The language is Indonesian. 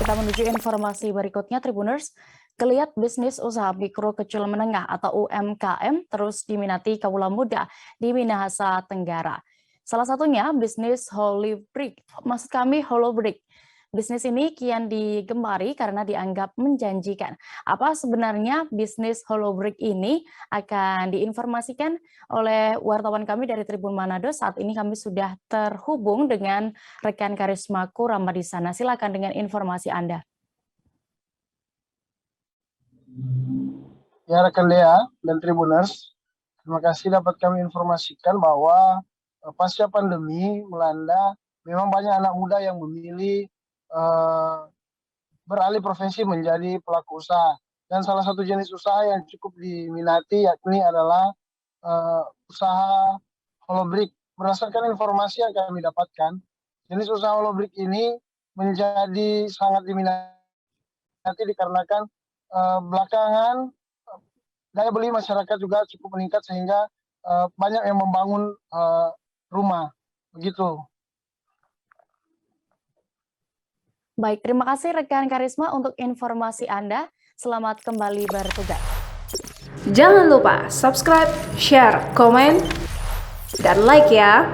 kita menuju informasi berikutnya, Tribuners. Geliat bisnis usaha mikro kecil menengah atau UMKM terus diminati kaula muda di Minahasa Tenggara. Salah satunya bisnis Holobrick. Maksud kami Holobrick. Bisnis ini kian digemari karena dianggap menjanjikan. Apa sebenarnya bisnis Holobrick ini akan diinformasikan oleh wartawan kami dari Tribun Manado. Saat ini kami sudah terhubung dengan rekan Karisma Kurama di sana. Silakan dengan informasi Anda. Ya, rekan Dea dan Tribuners, terima kasih dapat kami informasikan bahwa pasca pandemi melanda, memang banyak anak muda yang memilih beralih profesi menjadi pelaku usaha. Dan salah satu jenis usaha yang cukup diminati yakni adalah usaha Holobrick. Berdasarkan informasi yang kami dapatkan, jenis usaha Holobrick ini menjadi sangat diminati dikarenakan belakangan daya beli masyarakat juga cukup meningkat sehingga banyak yang membangun rumah, begitu. Baik, terima kasih rekan Karisma untuk informasi Anda. Selamat kembali bertugas. Jangan lupa subscribe, share, komen, dan like ya.